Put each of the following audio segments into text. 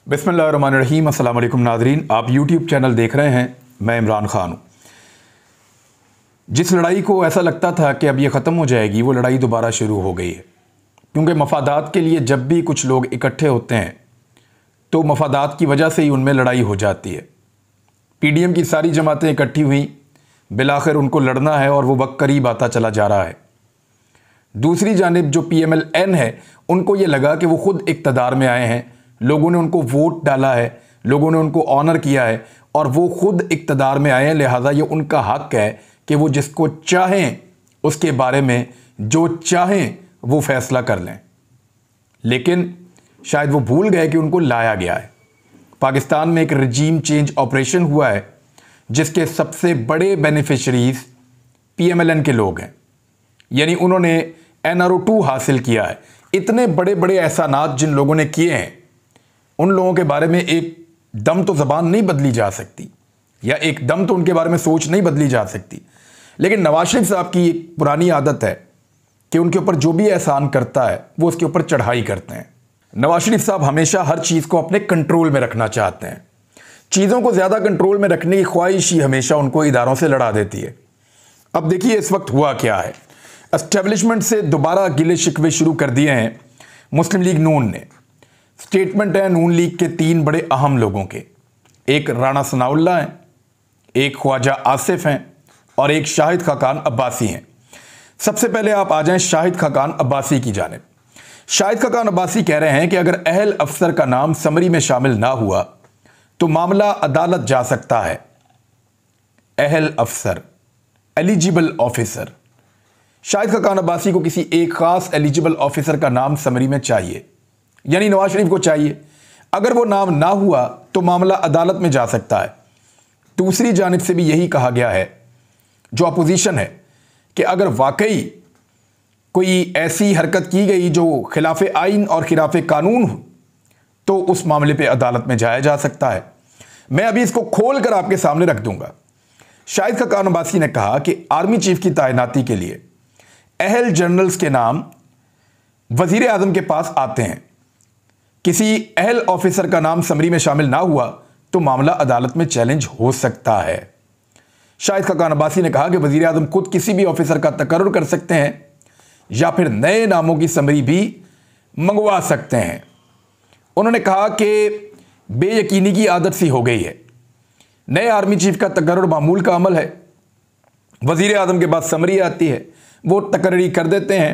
बिस्मिल्लाहिर्रहमानिर्रहीम। अस्सलाम वालेकुम नाज़रीन, आप यूट्यूब चैनल देख रहे हैं। मैं इमरान ख़ान हूँ। जिस लड़ाई को ऐसा लगता था कि अब ये ख़त्म हो जाएगी, वो लड़ाई दोबारा शुरू हो गई है। क्योंकि मफादात के लिए जब भी कुछ लोग इकट्ठे होते हैं तो मफादात की वजह से ही उनमें लड़ाई हो जाती है। PDM की सारी जमातें इकट्ठी हुई, बिलाखिर उनको लड़ना है और वो वक्त करीब आता चला जा रहा है। दूसरी जानिब जो PMLN है, उनको ये लगा कि वो ख़ुद इक़्तिदार में आए हैं, लोगों ने उनको वोट डाला है, लोगों ने उनको ऑनर किया है और वो ख़ुद इक़्तिदार में आए हैं। लिहाजा ये उनका हक़ है कि वो जिसको चाहें उसके बारे में जो चाहें वो फ़ैसला कर लें। लेकिन शायद वो भूल गए कि उनको लाया गया है। पाकिस्तान में एक रजीम चेंज ऑपरेशन हुआ है जिसके सबसे बड़े बेनिफिशरीज़ PMLN के लोग हैं। यानी उन्होंने NRO2 हासिल किया है। इतने बड़े बड़े एहसानात जिन लोगों ने किए हैं, उन लोगों के बारे में एक दम तो ज़बान नहीं बदली जा सकती, या एक दम तो उनके बारे में सोच नहीं बदली जा सकती। लेकिन नवाज शरीफ साहब की एक पुरानी आदत है कि उनके ऊपर जो भी एहसान करता है वो उसके ऊपर चढ़ाई करते हैं। नवाज शरीफ साहब हमेशा हर चीज़ को अपने कंट्रोल में रखना चाहते हैं। चीज़ों को ज़्यादा कंट्रोल में रखने की ख्वाहिश ही हमेशा उनको इदारों से लड़ा देती है। अब देखिए इस वक्त हुआ क्या है। एस्टेब्लिशमेंट से दोबारा गिले शिकवे शुरू कर दिए हैं मुस्लिम लीग नून ने। स्टेटमेंट है नून लीग के 3 बड़े अहम लोगों के। एक राणा सनाउल्लाह हैं, एक ख्वाजा आसिफ हैं और एक शाहिद खाकान अब्बासी हैं। सबसे पहले आप आ जाएं शाहिद खाकान अब्बासी की जानिब। शाहिद खाकान अब्बासी कह रहे हैं कि अगर अहल अफसर का नाम समरी में शामिल ना हुआ तो मामला अदालत जा सकता है। अहल अफसर, एलिजिबल ऑफिसर। शाहिद खाकान अब्बासी को किसी एक खास एलिजिबल ऑफिसर का नाम समरी में चाहिए, यानी नवाज शरीफ को चाहिए। अगर वो नाम ना हुआ तो मामला अदालत में जा सकता है। दूसरी जानिब से भी यही कहा गया है, जो अपोजिशन है, कि अगर वाकई कोई ऐसी हरकत की गई जो खिलाफ आइन और खिलाफ कानून हो तो उस मामले पे अदालत में जाया जा सकता है। मैं अभी इसको खोल कर आपके सामने रख दूंगा। शाहिद खाकान अब्बासी ने कहा कि आर्मी चीफ की तैनाती के लिए अहल जनरल्स के नाम वजीर आजम के पास आते हैं। किसी अहल ऑफिसर का नाम समरी में शामिल ना हुआ तो मामला अदालत में चैलेंज हो सकता है। शाहिद खाकान अब्बासी ने कहा कि वजीर आजम खुद किसी भी ऑफिसर का तकर्रुर कर सकते हैं या फिर नए नामों की समरी भी मंगवा सकते हैं। उन्होंने कहा कि बेयकीनी की आदत सी हो गई है। नए आर्मी चीफ का तकर्रुर मामूल का अमल है। वजीर आजम के बाद समरी आती है, वो तकर्री कर देते हैं।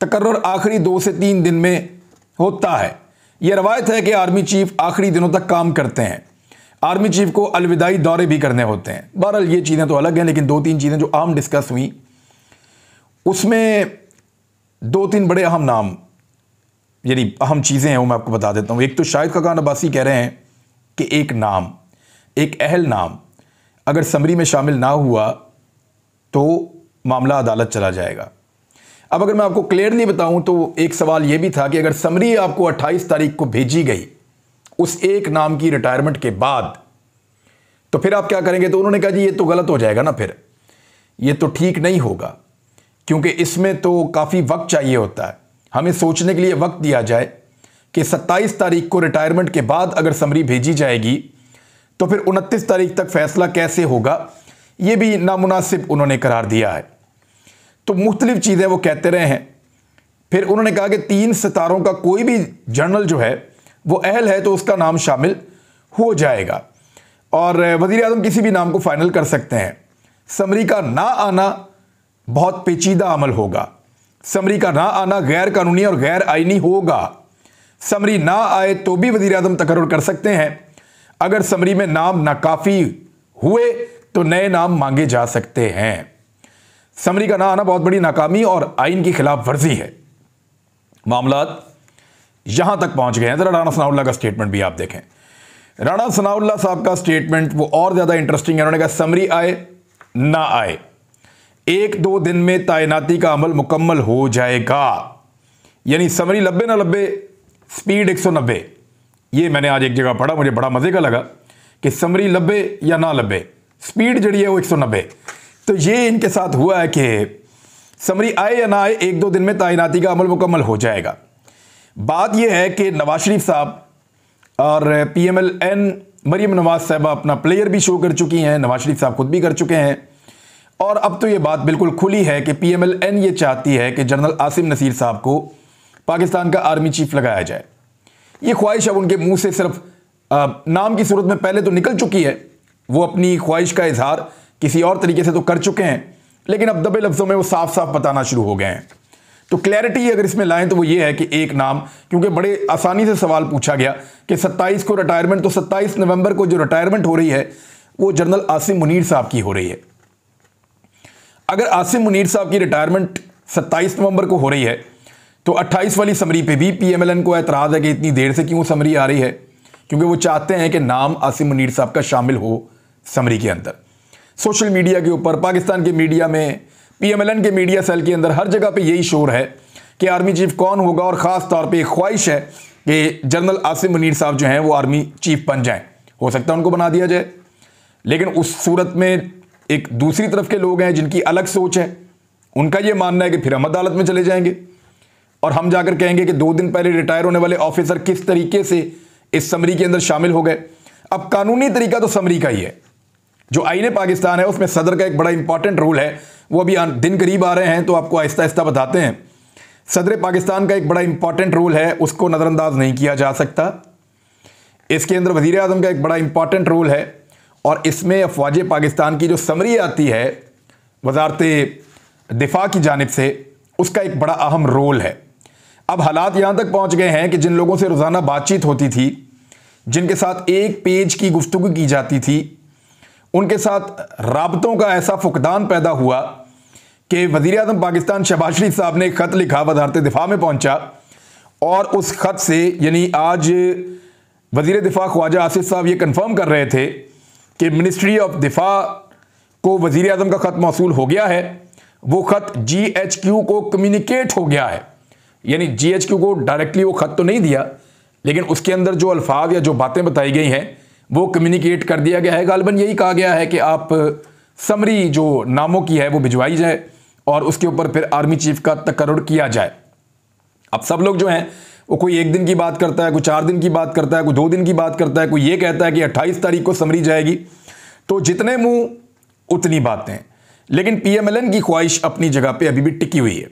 तकर्रुर आखिरी 2 से 3 दिन में होता है। यह रवायत है कि आर्मी चीफ आखिरी दिनों तक काम करते हैं। आर्मी चीफ को अलविदाई दौरे भी करने होते हैं। बहरहाल ये चीज़ें तो अलग हैं, लेकिन 2-3 चीज़ें जो आम डिस्कस हुई उसमें 2-3 बड़े अहम नाम, यानी अहम चीज़ें हैं, वो मैं आपको बता देता हूँ। एक तो शाहिद खाकान अब्बासी कह रहे हैं कि एक नाम, एक अहल नाम अगर समरी में शामिल ना हुआ तो मामला अदालत चला जाएगा। अब अगर मैं आपको क्लियरली बताऊं तो एक सवाल यह भी था कि अगर समरी आपको 28 तारीख को भेजी गई उस एक नाम की रिटायरमेंट के बाद, तो फिर आप क्या करेंगे? तो उन्होंने कहा जी ये तो गलत हो जाएगा ना, फिर ये तो ठीक नहीं होगा, क्योंकि इसमें तो काफ़ी वक्त चाहिए होता है। हमें सोचने के लिए वक्त दिया जाए कि 27 तारीख को रिटायरमेंट के बाद अगर समरी भेजी जाएगी तो फिर 29 तारीख तक फैसला कैसे होगा, ये भी नामुनासिब उन्होंने करार दिया है। तो मुख्तलिफ चीज़ें वो कहते रहे हैं। फिर उन्होंने कहा कि 3 सितारों का कोई भी जनरल जो है वो अहल है तो उसका नाम शामिल हो जाएगा और वज़ीर आज़म किसी भी नाम को फाइनल कर सकते हैं। समरी का ना आना बहुत पेचीदा अमल होगा। समरी का ना आना गैर कानूनी और गैर आइनी होगा। समरी ना आए तो भी वज़ीर आज़म तकर्रुर कर सकते हैं। अगर समरी में नाम नाकाफ़ी हुए तो नए नाम मांगे जा सकते हैं। समरी का ना आना बहुत बड़ी नाकामी और आइन की खिलाफ वर्जी है। मामलात यहां तक पहुंच गए हैं। जरा राणा सनाउल्लाह का स्टेटमेंट भी आप देखें। राणा सनाउल्लाह साहब का स्टेटमेंट वो और ज्यादा इंटरेस्टिंग है। उन्होंने कहा समरी आए ना आए 1-2 दिन में तैनाती का अमल मुकम्मल हो जाएगा। यानी समरी लब्बे ना लब्बे, स्पीड 190। ये मैंने आज एक जगह पढ़ा, मुझे बड़ा मजे का लगा कि समरी लब्बे या ना लब्बे, स्पीड जड़ी है वो 190। तो ये इनके साथ हुआ है कि समरी आए या ना आए 1-2 दिन में तैनाती का अमल मुकम्मल हो जाएगा। बात यह है कि नवाज शरीफ साहब और PMLN मरीम नवाज साहबा अपना प्लेयर भी शो कर चुकी हैं, नवाज शरीफ साहब खुद भी कर चुके हैं। और अब तो ये बात बिल्कुल खुली है कि PMLN ये चाहती है कि जनरल आसिम नसीर साहब को पाकिस्तान का आर्मी चीफ लगाया जाए। ये ख्वाहिश अब उनके मुंह से सिर्फ नाम की सूरत में पहले तो निकल चुकी है, वो अपनी ख्वाहिश का इजहार किसी और तरीके से तो कर चुके हैं, लेकिन अब दबे लफ्ज़ों में वो साफ साफ बताना शुरू हो गए हैं। तो क्लैरिटी अगर इसमें लाएं तो वो ये है कि एक नाम, क्योंकि बड़े आसानी से सवाल पूछा गया कि 27 को रिटायरमेंट, तो 27 नवंबर को जो रिटायरमेंट हो रही है वो जनरल आसिम मुनीर साहब की हो रही है। अगर आसिम मुनीर साहब की रिटायरमेंट 27 नवंबर को हो रही है तो 28 वाली समरी पे भी PMLN को एतराज़ है कि इतनी देर से क्यों समरी आ रही है, क्योंकि वो चाहते हैं कि नाम आसिम मुनीर साहब का शामिल हो समरी के अंदर। सोशल मीडिया के ऊपर, पाकिस्तान के मीडिया में, PMLN के मीडिया सेल के अंदर हर जगह पे यही शोर है कि आर्मी चीफ कौन होगा, और ख़ास तौर पे एक ख्वाहिश है कि जनरल आसिम मुनीर साहब जो हैं वो आर्मी चीफ बन जाएं। हो सकता है उनको बना दिया जाए, लेकिन उस सूरत में एक दूसरी तरफ के लोग हैं जिनकी अलग सोच है। उनका ये मानना है कि फिर हम अदालत में चले जाएंगे और हम जाकर कहेंगे कि 2 दिन पहले रिटायर होने वाले ऑफिसर किस तरीके से इस समरी के अंदर शामिल हो गए। अब कानूनी तरीका तो समरी का ही है। जो आईने पाकिस्तान है उसमें सदर का एक बड़ा इंपॉर्टेंट रोल है, वो अभी दिन करीब आ रहे हैं तो आपको आहिस्ता आहिस्ता बताते हैं। सदर पाकिस्तान का एक बड़ा इंपॉर्टेंट रोल है, उसको नज़रअंदाज नहीं किया जा सकता। इसके अंदर वज़ीर आज़म का एक बड़ा इंपॉर्टेंट रोल है, और इसमें अफवाज पाकिस्तान की जो समरी आती है वज़ारत दिफा की जानिब से, उसका एक बड़ा अहम रोल है। अब हालात यहाँ तक पहुँच गए हैं कि जिन लोगों से रोज़ाना बातचीत होती थी, जिनके साथ एक पेज की गुफ्तगू की जाती थी, उनके साथ राबतों का ऐसा फुकदान पैदा हुआ कि वज़ीर आज़म पाकिस्तान शहबाज शरीफ साहब ने एक ख़त लिखा, वज़ारत दिफा में पहुँचा, और उस ख़त से यानी आज वज़ीर दिफा ख्वाजा आसिफ साहब ये कन्फर्म कर रहे थे कि मिनिस्ट्री ऑफ दिफा को वज़ीर आज़म का ख़त मौसूल हो गया है। वो ख़त GHQ को कम्युनिकेट हो गया है, यानी GHQ को डायरेक्टली वो ख़त तो नहीं दिया, लेकिन उसके अंदर जो अल्फाज या जो बातें बताई गई हैं वो कम्युनिकेट कर दिया गया है। गालिबन यही कहा गया है कि आप समरी जो नामों की है वो भिजवाई जाए और उसके ऊपर फिर आर्मी चीफ का तकर्रुर किया जाए। अब सब लोग जो हैं वो कोई 1 दिन की बात करता है, कोई 4 दिन की बात करता है, कोई 2 दिन की बात करता है, कोई ये कहता है कि 28 तारीख को समरी जाएगी। तो जितने मुंह उतनी बातें। लेकिन PMLN की ख्वाहिश अपनी जगह पे अभी भी टिकी हुई है।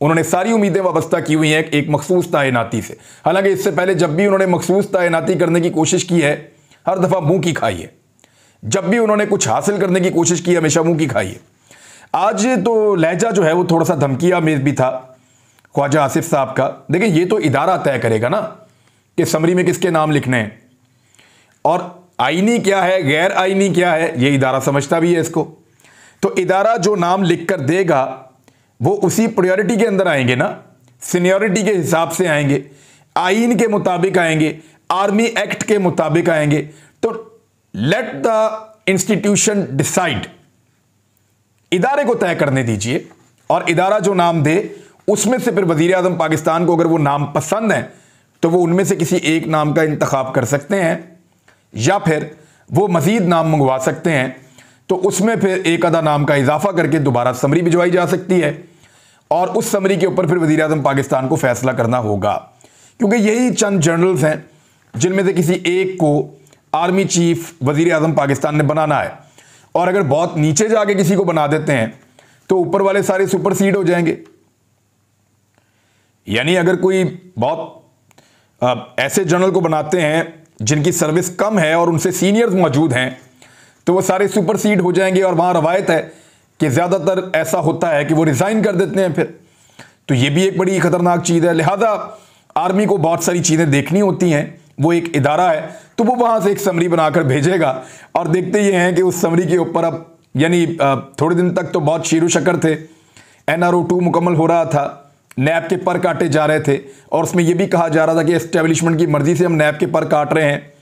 उन्होंने सारी उम्मीदें वाबस्ता की हुई हैं एक मखसूस तैनाती से। हालांकि इससे पहले जब भी उन्होंने मखसूस तैनाती करने की कोशिश की है, हर दफ़ा मुंह की खाई है। जब भी उन्होंने कुछ हासिल करने की कोशिश की, हमेशा मुंह की खाई है। आज तो लहजा जो है वो थोड़ा सा धमकिया मेज भी था ख्वाजा आसिफ साहब का। देखिए, ये तो इदारा तय करेगा ना कि समरी में किसके नाम लिखने हैं, और आईनी क्या है, गैर आईनी क्या है, ये इदारा समझता भी है इसको। तो इदारा जो नाम लिख कर देगा वो उसी प्रायोरिटी के अंदर आएंगे ना, सीनियरिटी के हिसाब से आएंगे, आईन के मुताबिक आएंगे, आर्मी एक्ट के मुताबिक आएंगे। तो लेट द इंस्टीट्यूशन डिसाइड, इदारे को तय करने दीजिए, और इदारा जो नाम दे उसमें से फिर वज़ीर आज़म पाकिस्तान को अगर वो नाम पसंद है तो वो उनमें से किसी एक नाम का इंतखाब कर सकते हैं, या फिर वो मज़ीद नाम मंगवा सकते हैं। तो उसमें फिर एक आधा नाम का इजाफा करके दोबारा समरी भिजवाई जा सकती है, और उस समरी के ऊपर फिर वज़ीर आज़म पाकिस्तान को फैसला करना होगा, क्योंकि यही चंद जनरल्स हैं जिनमें से किसी एक को आर्मी चीफ वज़ीर आज़म पाकिस्तान ने बनाना है। और अगर बहुत नीचे जाके किसी को बना देते हैं तो ऊपर वाले सारे सुपरसीड हो जाएंगे। यानी अगर कोई बहुत ऐसे जनरल को बनाते हैं जिनकी सर्विस कम है और उनसे सीनियर्स मौजूद हैं, तो वो सारे सुपरसीड हो जाएंगे। और वहाँ रवायत है कि ज़्यादातर ऐसा होता है कि वो रिज़ाइन कर देते हैं फिर। तो ये भी एक बड़ी ख़तरनाक चीज़ है। लिहाजा आर्मी को बहुत सारी चीज़ें देखनी होती हैं, वो एक इदारा है, तो वो वहाँ से एक समरी बनाकर भेजेगा। और देखते ये हैं कि उस समरी के ऊपर अब यानी थोड़े दिन तक तो बहुत शीरो शक्कर थे, NRO 2 मुकम्मल हो रहा था, नैब के पर काटे जा रहे थे, और उसमें यह भी कहा जा रहा था कि एस्टेब्लिशमेंट की मर्जी से हम नैब के पर काट रहे हैं।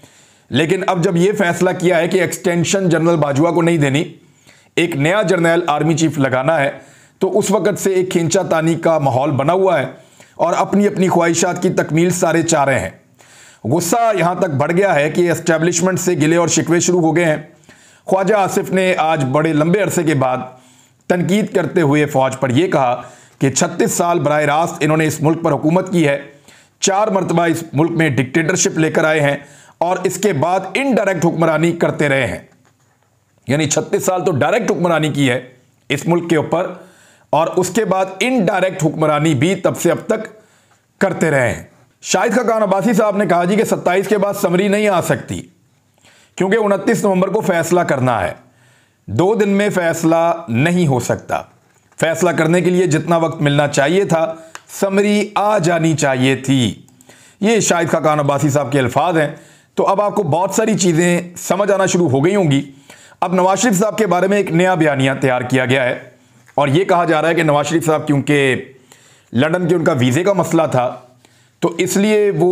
लेकिन अब जब यह फैसला किया है कि एक्सटेंशन जनरल बाजवा को नहीं देनी, एक नया जर्नल आर्मी चीफ लगाना है, तो उस वक़्त से एक खींचातानी का माहौल बना हुआ है और अपनी अपनी ख्वाहिशात की तकमील सारे चाह रहे हैं। गुस्सा यहां तक बढ़ गया है कि एस्टेब्लिशमेंट से गिले और शिकवे शुरू हो गए हैं। ख्वाजा आसिफ ने आज बड़े लंबे अरसे के बाद तनकीद करते हुए फ़ौज पर यह कहा कि 36 साल बराह रास्त इन्होंने इस मुल्क पर हुकूमत की है, 4 मरतबा इस मुल्क में डिक्टेटरशिप लेकर आए हैं, और इसके बाद इनडायरेक्ट हुक्मरानी करते रहे हैं। यानी 36 साल तो डायरेक्ट हुक्मरानी की है इस मुल्क के ऊपर, और उसके बाद इनडायरेक्ट हुक्मरानी भी तब से अब तक करते रहे हैं। शाहिद खाकान अब्बासी साहब ने कहा जी कि 27 के बाद समरी नहीं आ सकती, क्योंकि 29 नवंबर को फैसला करना है। 2 दिन में फैसला नहीं हो सकता। फैसला करने के लिए जितना वक्त मिलना चाहिए था, समरी आ जानी चाहिए थी। ये शाहिद खाकान अब्बासी साहब के अल्फाज हैं। तो अब आपको बहुत सारी चीज़ें समझ आना शुरू हो गई होंगी। अब नवाज शरीफ साहब के बारे में एक नया बयानिया तैयार किया गया है, और यह कहा जा रहा है कि नवाज शरीफ साहब क्योंकि लंदन के उनका वीज़े का मसला था, तो इसलिए वो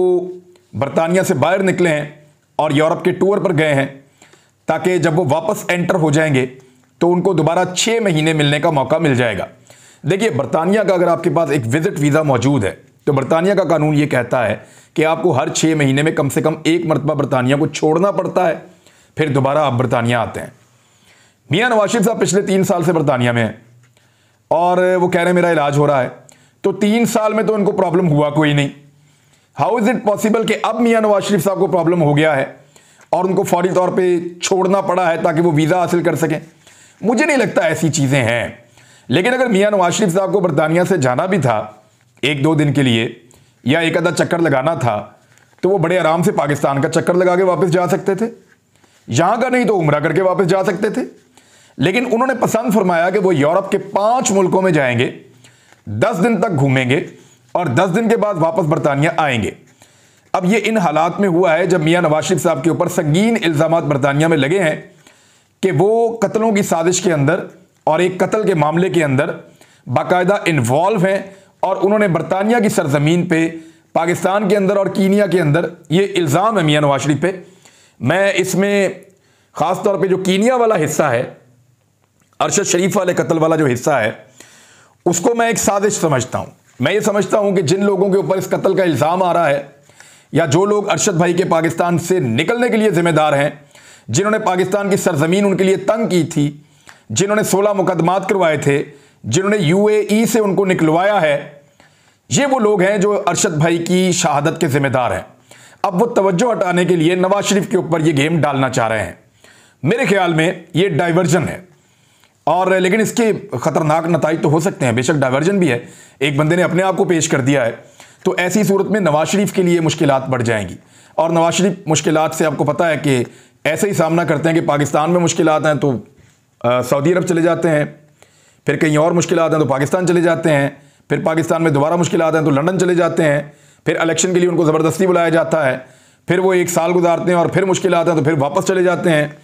बरतानिया से बाहर निकले हैं और यूरोप के टूर पर गए हैं, ताकि जब वो वापस एंटर हो जाएंगे तो उनको दोबारा 6 महीने मिलने का मौका मिल जाएगा। देखिए, बरतानिया का अगर आपके पास एक विजिट वीज़ा मौजूद है, तो बरतानिया का कानून ये कहता है कि आपको हर 6 महीने में कम से कम एक मरतबा बरतानिया को छोड़ना पड़ता है, फिर दोबारा आप बरतानिया आते हैं। मियाँ नवाज शरीफ साहब पिछले 3 साल से बरतानिया में हैं, और वो कह रहे हैं मेरा इलाज हो रहा है। तो 3 साल में तो उनको प्रॉब्लम हुआ कोई नहीं। हाउ इज़ इट पॉसिबल कि अब मियाँ नवाज शरीफ साहब को प्रॉब्लम हो गया है और उनको फौरी तौर पे छोड़ना पड़ा है ताकि वो वीज़ा हासिल कर सकें? मुझे नहीं लगता ऐसी चीज़ें हैं। लेकिन अगर मियाँ नवाज शरीफ साहब को बरतानिया से जाना भी था 1-2 दिन के लिए, या एक आधा चक्कर लगाना था, तो वो बड़े आराम से पाकिस्तान का चक्कर लगा के वापस जा सकते थे। यहाँ का नहीं तो उम्रा करके वापस जा सकते थे। लेकिन उन्होंने पसंद फरमाया कि वो यूरोप के 5 मुल्कों में जाएंगे, 10 दिन तक घूमेंगे और 10 दिन के बाद वापस बरतानिया आएंगे। अब ये इन हालात में हुआ है जब मियाँ नवाज शरीफ साहब के ऊपर संगीन इल्ज़ामात बरतानिया में लगे हैं कि वो कत्लों की साजिश के अंदर और एक कत्ल के मामले के अंदर बाकायदा इन्वॉल्व हैं, और उन्होंने बरतानिया की सरजमीन पे पाकिस्तान के अंदर और कीनिया के अंदर ये इल्ज़ाम है मियाँ नवाज शरीफ पे। मैं इसमें ख़ास तौर पे जो कीनिया वाला हिस्सा है, अरशद शरीफ वाले कत्ल वाला जो हिस्सा है, उसको मैं एक साजिश समझता हूँ। मैं ये समझता हूँ कि जिन लोगों के ऊपर इस कत्ल का इल्ज़ाम आ रहा है, या जो लोग अरशद भाई के पाकिस्तान से निकलने के लिए ज़िम्मेदार हैं, जिन्होंने पाकिस्तान की सरजमीन उनके लिए तंग की थी, जिन्होंने 16 मुकदमात करवाए थे, जिन्होंने UAE से उनको निकलवाया है, ये वो लोग हैं जो अरशद भाई की शहादत के ज़िम्मेदार हैं। अब वो तवज्जो हटाने के लिए नवाज शरीफ के ऊपर ये गेम डालना चाह रहे हैं। मेरे ख्याल में ये डाइवर्जन है, और लेकिन इसके ख़तरनाक नताइज तो हो सकते हैं। बेशक डाइवर्जन भी है, एक बंदे ने अपने आप को पेश कर दिया है, तो ऐसी सूरत में नवाज शरीफ के लिए मुश्किलात बढ़ जाएंगी। और नवाज शरीफ मुश्किलात से आपको पता है कि ऐसे ही सामना करते हैं कि पाकिस्तान में मुश्किलात हैं तो सऊदी अरब चले जाते हैं, फिर कहीं और मुश्किलात हैं तो पाकिस्तान चले जाते हैं, फिर पाकिस्तान में दोबारा मुश्किलात हैं तो लंदन चले जाते हैं, फिर इलेक्शन के लिए उनको ज़बरदस्ती बुलाया जाता है, फिर वो 1 साल गुजारते हैं और फिर मुश्किलात हैं तो फिर वापस चले जाते हैं।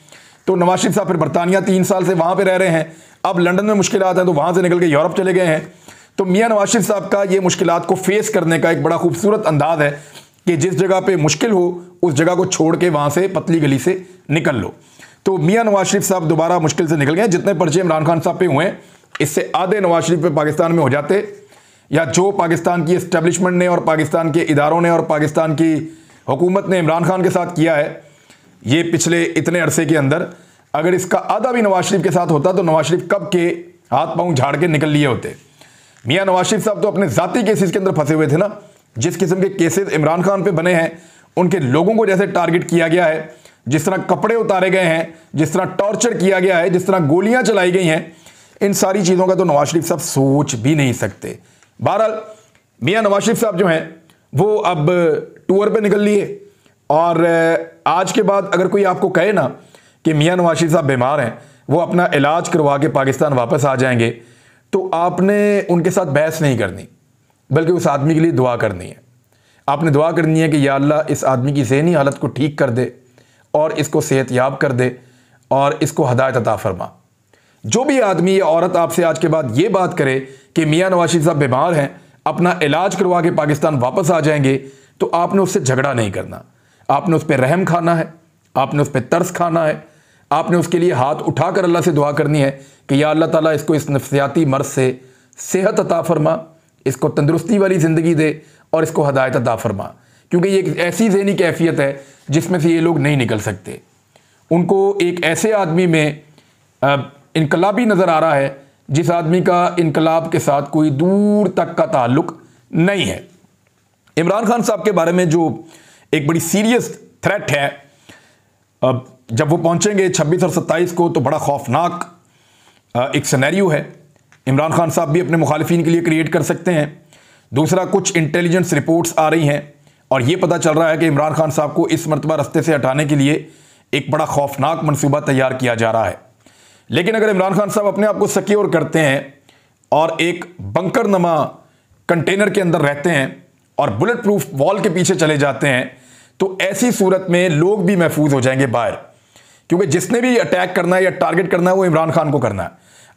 तो नवाज शरीफ साहब फिर बरतानिया 3 साल से वहाँ पे रह रहे हैं, अब लंदन में मुश्किलात हैं तो वहाँ से निकल के यूरोप चले गए हैं। तो मियाँ नवाज शरीफ साहब का ये मुश्किलात को फेस करने का एक बड़ा खूबसूरत अंदाज है कि जिस जगह पे मुश्किल हो उस जगह को छोड़ के वहाँ से पतली गली से निकल लो। तो मियाँ नवाज शरीफ साहब दोबारा मुश्किल से निकल गए। जितने पर्चे इमरान खान साहब पे हुए हैं, इससे आधे नवाज शरीफ पे पाकिस्तान में हो जाते, या जो पाकिस्तान की इस्टेब्लिशमेंट ने और पाकिस्तान के इदारों ने और पाकिस्तान की हुकूमत ने इमरान खान के साथ किया है ये पिछले इतने अरसे के अंदर, अगर इसका आधा भी नवाज शरीफ के साथ होता तो नवाज शरीफ कब के हाथ पांव झाड़ के निकल लिए होते। मियाँ नवाज शरीफ साहब तो अपने ज़ाती केसेस के अंदर फंसे हुए थे ना। जिस किस्म के केसेस इमरान खान पे बने हैं, उनके लोगों को जैसे टारगेट किया गया है, जिस तरह कपड़े उतारे गए हैं, जिस तरह टॉर्चर किया गया है, जिस तरह गोलियां चलाई गई हैं, इन सारी चीज़ों का तो नवाज शरीफ साहब सोच भी नहीं सकते। बहरहाल मियाँ नवाज शरीफ साहब जो हैं वो अब टूर पे निकल लिए, और आज के बाद अगर कोई आपको कहे ना कि मियाँ नवाज शरीफ साहब बीमार हैं, वो अपना इलाज करवा के पाकिस्तान वापस आ जाएंगे, तो आपने उनके साथ बहस नहीं करनी, बल्कि उस आदमी के लिए दुआ करनी है। आपने दुआ करनी है कि या अल्लाह इस आदमी की ज़हनी हालत को ठीक कर दे और इसको सेहतयाब कर दे और इसको हदायत अता फरमा। जो भी आदमी या औरत आपसे आज के बाद ये बात करे कि मियाँ नवाज शरीफ साहब बीमार हैं, अपना इलाज करवा के पाकिस्तान वापस आ जाएंगे, तो आपने उससे झगड़ा नहीं करना। आपने उस पर रहम खाना है, आपने उस पर तरस खाना है, आपने उसके लिए हाथ उठाकर अल्लाह से दुआ करनी है कि या अल्लाह ताला इसको इस नफ्सियाती मर्ज से सेहत अता फरमा, इसको तंदुरुस्ती वाली ज़िंदगी दे और इसको हदायत अता फरमा। क्योंकि ये एक ऐसी ज़हनी कैफियत है जिसमें से ये लोग नहीं निकल सकते। उनको एक ऐसे आदमी में इनकलाबी नज़र आ रहा है जिस आदमी का इनकलाब के साथ कोई दूर तक का ताल्लुक नहीं है। इमरान खान साहब के बारे में जो एक बड़ी सीरियस थ्रेट है। अब जब वो पहुंचेंगे 26 और 27 को तो बड़ा खौफनाक एक सिनेरियो है। इमरान खान साहब भी अपने मुखालिफिन के लिए क्रिएट कर सकते हैं। दूसरा, कुछ इंटेलिजेंस रिपोर्ट्स आ रही हैं और ये पता चल रहा है कि इमरान खान साहब को इस मरतबा रास्ते से हटाने के लिए एक बड़ा खौफनाक मनसूबा तैयार किया जा रहा है। लेकिन अगर इमरान खान साहब अपने आप को सिक्योर करते हैं और एक बंकर नमा कंटेनर के अंदर रहते हैं और बुलेट प्रूफ वॉल के पीछे चले जाते हैं, तो ऐसी सूरत में लोग भी महफूज हो जाएंगे बाहर, क्योंकि जिसने भी अटैक करना है या टारगेट करना है वो इमरान खान को करना है।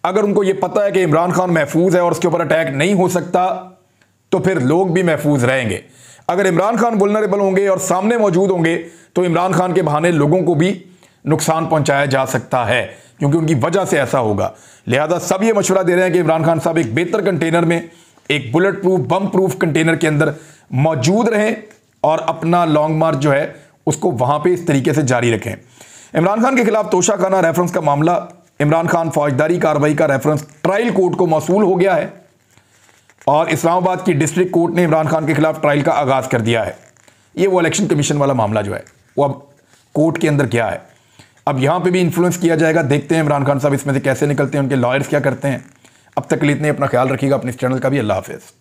अगर उनको ये पता है कि इमरान खान महफूज है और उसके ऊपर अटैक नहीं हो सकता, तो फिर लोग भी महफूज रहेंगे। अगर इमरान खान वल्नरेबल होंगे और सामने मौजूद होंगे तो इमरान खान के बहाने लोगों को भी नुकसान पहुंचाया जा सकता है, क्योंकि उनकी वजह से ऐसा होगा। लिहाजा सब ये मशवरा दे रहे हैं कि इमरान खान साहब एक बेहतर कंटेनर में, एक बुलेट प्रूफ बम प्रूफ कंटेनर के अंदर मौजूद रहें और अपना लॉन्ग मार्च जो है उसको वहां पे इस तरीके से जारी रखें। इमरान खान के खिलाफ तोशाखाना रेफरेंस का मामला, इमरान खान फौजदारी कार्रवाई का रेफरेंस ट्रायल कोर्ट को मौसूल हो गया है और इस्लामाबाद की डिस्ट्रिक्ट कोर्ट ने इमरान खान के खिलाफ ट्रायल का आगाज कर दिया है। ये वो इलेक्शन कमीशन वाला मामला जो है वो अब कोर्ट के अंदर गया है। अब यहां पे भी इन्फ्लुएंस किया जाएगा। देखते हैं इमरान खान साहब इसमें से कैसे निकलते हैं, उनके लॉयर्स क्या करते हैं। अब तक के लिए इतने, अपना ख्याल रखिएगा, अपने इस चैनल का भी। अल्लाह हाफिज़।